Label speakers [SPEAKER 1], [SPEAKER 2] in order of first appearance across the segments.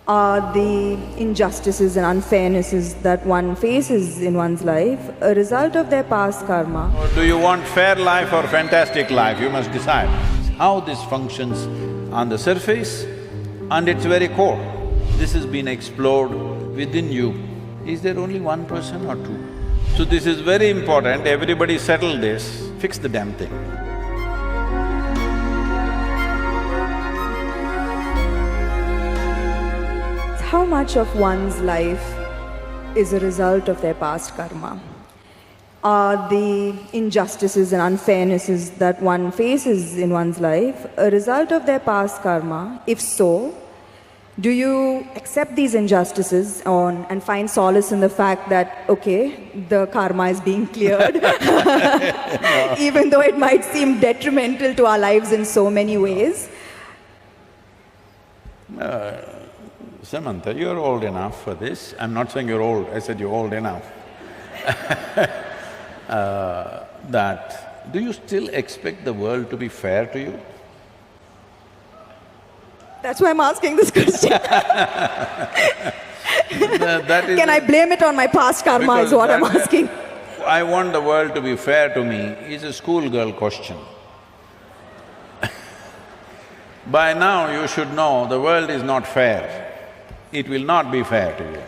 [SPEAKER 1] Are the injustices and unfairnesses that one faces in one's life a result of their past karma?
[SPEAKER 2] Or do you want fair life or fantastic life? You must decide. How this functions on the surface and its very core. This has been explored within you. Is there only one person or two? So this is very important, everybody settle this, fix the damn thing.
[SPEAKER 1] How much of one's life is a result of their past karma? Are the injustices and unfairnesses that one faces in one's life a result of their past karma? If so, do you accept these injustices and find solace in the fact that, okay, the karma is being cleared, even though it might seem detrimental to our lives in so many ways?
[SPEAKER 2] Samantha, you're old enough for this. I'm not saying you're old, I said you're old enough. Do you still expect the world to be fair to you?
[SPEAKER 1] That's why I'm asking this question. Can I blame it on my past karma is what I'm asking.
[SPEAKER 2] I want the world to be fair to me is a schoolgirl question. By now you should know the world is not fair. It will not be fair to you.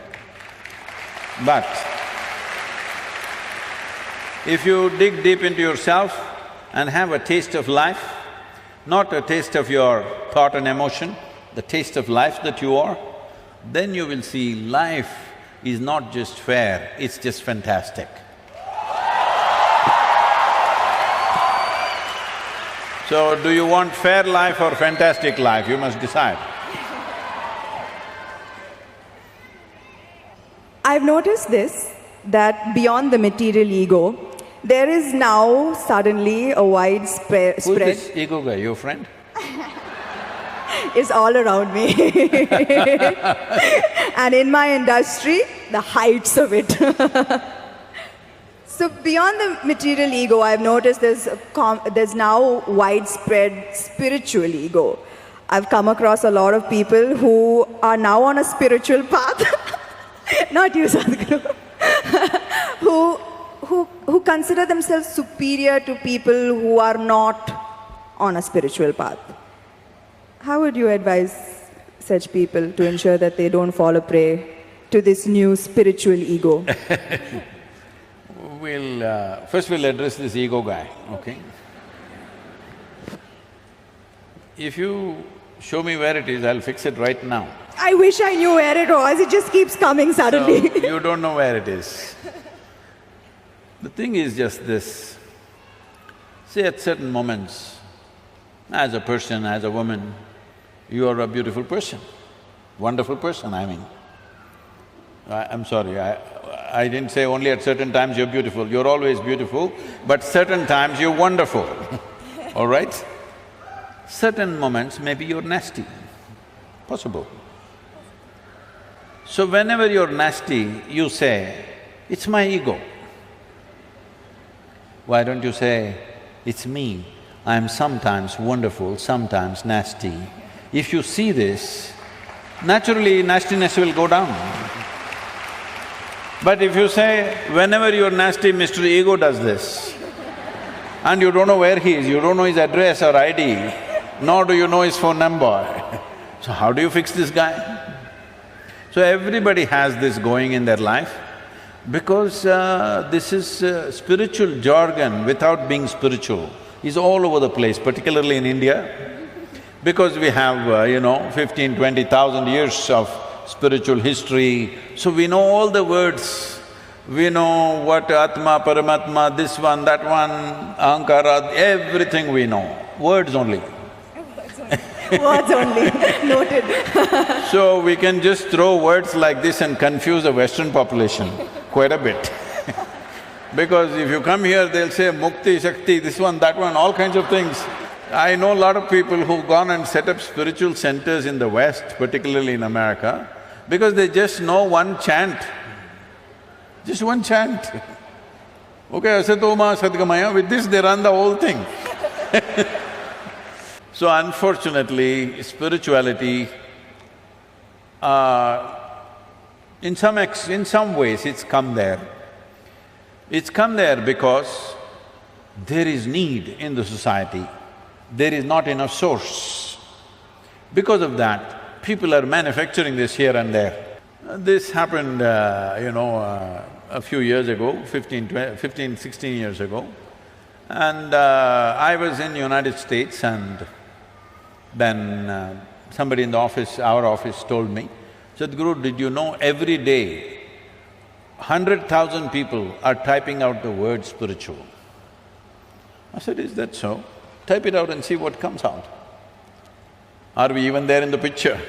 [SPEAKER 2] But if you dig deep into yourself and have a taste of life, not a taste of your thought and emotion, the taste of life that you are, then you will see life is not just fair, it's just fantastic. So, do you want fair life or fantastic life? You must decide.
[SPEAKER 1] I've noticed this, that beyond the material ego, there is now suddenly a widespread…
[SPEAKER 2] Who's this ego guy, your friend?
[SPEAKER 1] It's all around me. And in my industry, the heights of it. So beyond the material ego, I've noticed there's now widespread spiritual ego. I've come across a lot of people who are now on a spiritual path not you, Sadhguru, who consider themselves superior to people who are not on a spiritual path. How would you advise such people to ensure that they don't fall a prey to this new spiritual ego?
[SPEAKER 2] First we'll address this ego guy, okay? If you show me where it is, I'll fix it right now.
[SPEAKER 1] I wish I knew where it was, it just keeps coming suddenly.
[SPEAKER 2] So, you don't know where it is. The thing is just this, see, at certain moments, as a person, as a woman, you are a beautiful person, wonderful person, I mean. I'm sorry, I didn't say only at certain times you're beautiful, you're always beautiful, but certain times you're wonderful, all right? Certain moments maybe you're nasty, possible. So whenever you're nasty, you say, it's my ego. Why don't you say, it's me, I'm sometimes wonderful, sometimes nasty. If you see this, naturally nastiness will go down. But if you say, whenever you're nasty, Mr. Ego does this, and you don't know where he is, you don't know his address or ID, nor do you know his phone number, so how do you fix this guy? So everybody has this going in their life because this is spiritual jargon without being spiritual is all over the place, particularly in India, because we have, 15, 20,000 years of spiritual history, so we know all the words. We know what Atma, Paramatma, this one, that one, Ahankara, everything we know, words only.
[SPEAKER 1] Words only, noted.
[SPEAKER 2] So we can just throw words like this and confuse the Western population quite a bit. Because if you come here, they'll say Mukti, Shakti, this one, that one, all kinds of things. I know a lot of people who've gone and set up spiritual centers in the West, particularly in America, because they just know one chant, just one chant. Okay, Asatoma Sadgamaya, with this they run the whole thing. So unfortunately, spirituality in some ways it's come there. It's come there because there is need in the society, there is not enough source. Because of that, people are manufacturing this here and there. This happened, a few years ago, 16 years ago. And I was in United States, and then somebody in the office, our office, told me, Sadhguru, did you know every day 100,000 people are typing out the word spiritual? I said, is that so? Type it out and see what comes out. Are we even there in the picture?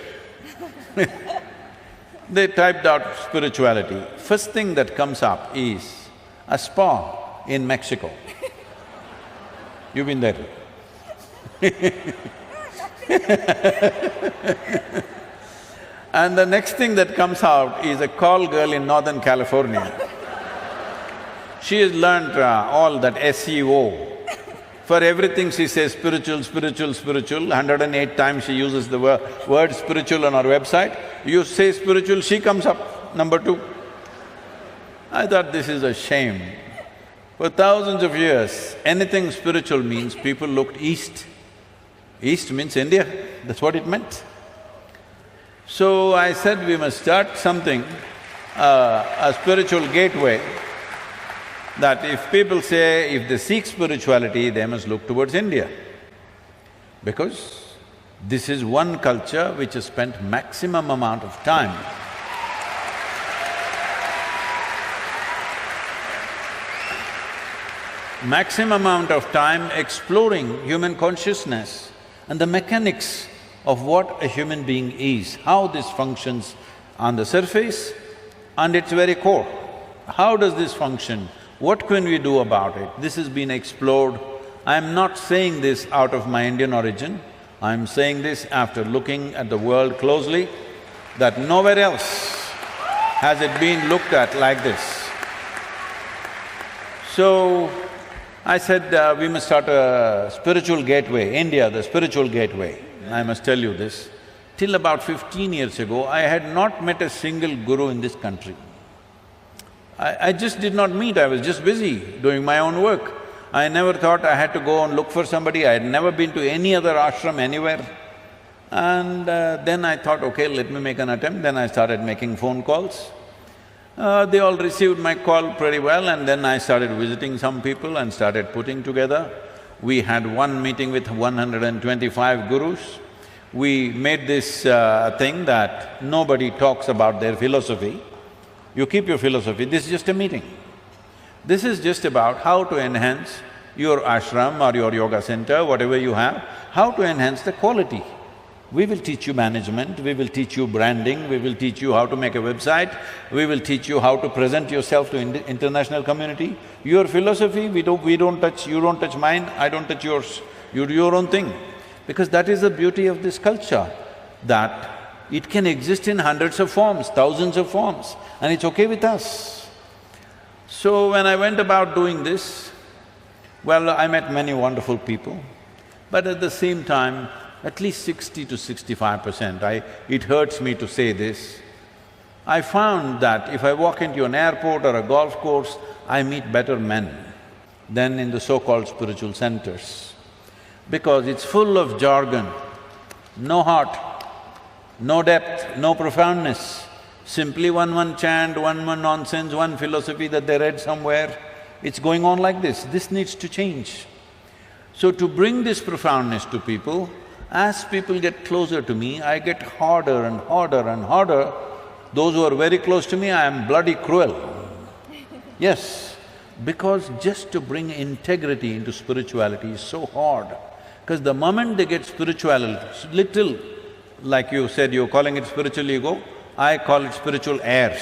[SPEAKER 2] They typed out spirituality. First thing that comes up is a spa in Mexico. You've been there. And the next thing that comes out is a call girl in Northern California. She has learned all that SEO. For everything she says spiritual, spiritual, spiritual. 108 times she uses the word spiritual on her website. You say spiritual, she comes up, number 2. I thought this is a shame. For thousands of years, anything spiritual means people looked east. East means India, that's what it meant. So I said we must start something, a spiritual gateway, that if people say if they seek spirituality, they must look towards India. Because this is one culture which has spent maximum amount of time exploring human consciousness and the mechanics of what a human being is, how this functions on the surface and its very core. How does this function? What can we do about it? This has been explored. I'm not saying this out of my Indian origin, I'm saying this after looking at the world closely, that nowhere else has it been looked at like this. So, I said, we must start a spiritual gateway, India, the spiritual gateway. I must tell you this, till about 15 years ago, I had not met a single guru in this country. I just did not meet, I was just busy doing my own work. I never thought I had to go and look for somebody, I had never been to any other ashram anywhere. And then I thought, okay, let me make an attempt, then I started making phone calls. They all received my call pretty well, and then I started visiting some people and started putting together. We had one meeting with 125 gurus. We made this thing that nobody talks about their philosophy. You keep your philosophy, this is just a meeting. This is just about how to enhance your ashram or your yoga center, whatever you have, how to enhance the quality. We will teach you management, we will teach you branding, we will teach you how to make a website, we will teach you how to present yourself to international community. Your philosophy, we don't touch, you don't touch mine, I don't touch yours, you do your own thing. Because that is the beauty of this culture, that it can exist in hundreds of forms, thousands of forms, and it's okay with us. So when I went about doing this, well, I met many wonderful people, but at the same time, at least 60 to 65%, it hurts me to say this, I found that if I walk into an airport or a golf course, I meet better men than in the so-called spiritual centers. Because it's full of jargon, no heart, no depth, no profoundness, simply one chant, one nonsense, one philosophy that they read somewhere. It's going on like this. This needs to change. So to bring this profoundness to people, as people get closer to me, I get harder and harder and harder. Those who are very close to me, I am bloody cruel. Yes, because just to bring integrity into spirituality is so hard. Because the moment they get spirituality, little, like you said, you're calling it spiritual ego, I call it spiritual airs.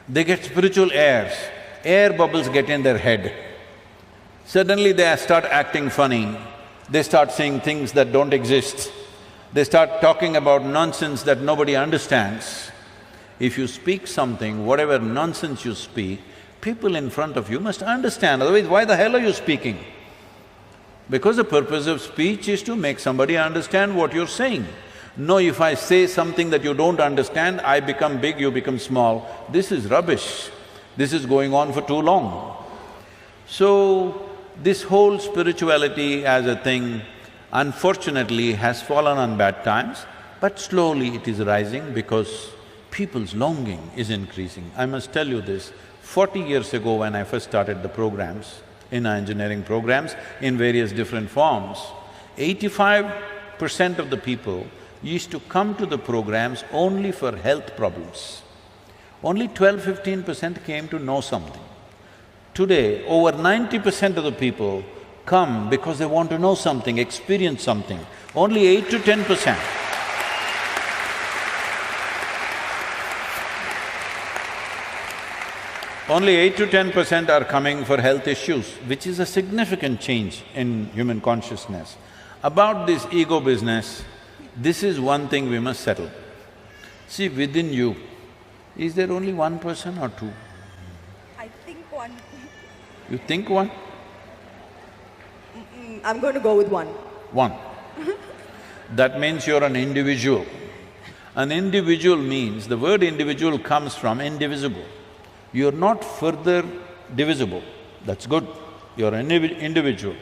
[SPEAKER 2] They get spiritual airs, air bubbles get in their head. Suddenly they start acting funny, they start saying things that don't exist, they start talking about nonsense that nobody understands. If you speak something, whatever nonsense you speak, people in front of you must understand, otherwise why the hell are you speaking? Because the purpose of speech is to make somebody understand what you're saying. No, if I say something that you don't understand, I become big, you become small. This is rubbish. This is going on for too long. So, this whole spirituality as a thing, unfortunately, has fallen on bad times, but slowly it is rising because people's longing is increasing. I must tell you this, 40 years ago when I first started the programs, in our engineering programs, in various different forms, 85% of the people used to come to the programs only for health problems. Only 12–15% came to know something. Today, over 90% of the people come because they want to know something, experience something. Only 8 to 10%. Only 8 to 10% are coming for health issues, which is a significant change in human consciousness. About this ego business, this is one thing we must settle. See, within you, is there only one person or two?
[SPEAKER 1] I think one.
[SPEAKER 2] You think one?
[SPEAKER 1] I'm going to go with one.
[SPEAKER 2] One. That means you're an individual. An individual means, the word individual comes from indivisible. You're not further divisible, that's good, you're an individual.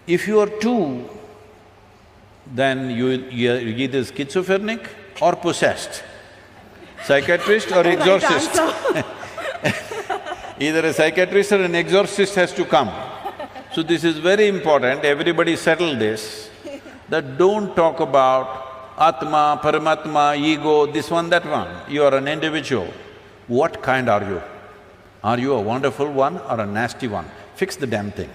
[SPEAKER 2] If you are two, then you're either schizophrenic or possessed, psychiatrist or exorcist. Either a psychiatrist or an exorcist has to come. So this is very important, everybody settle this, that don't talk about Atma, Paramatma, ego, this one, that one. You are an individual. What kind are you? Are you a wonderful one or a nasty one? Fix the damn thing.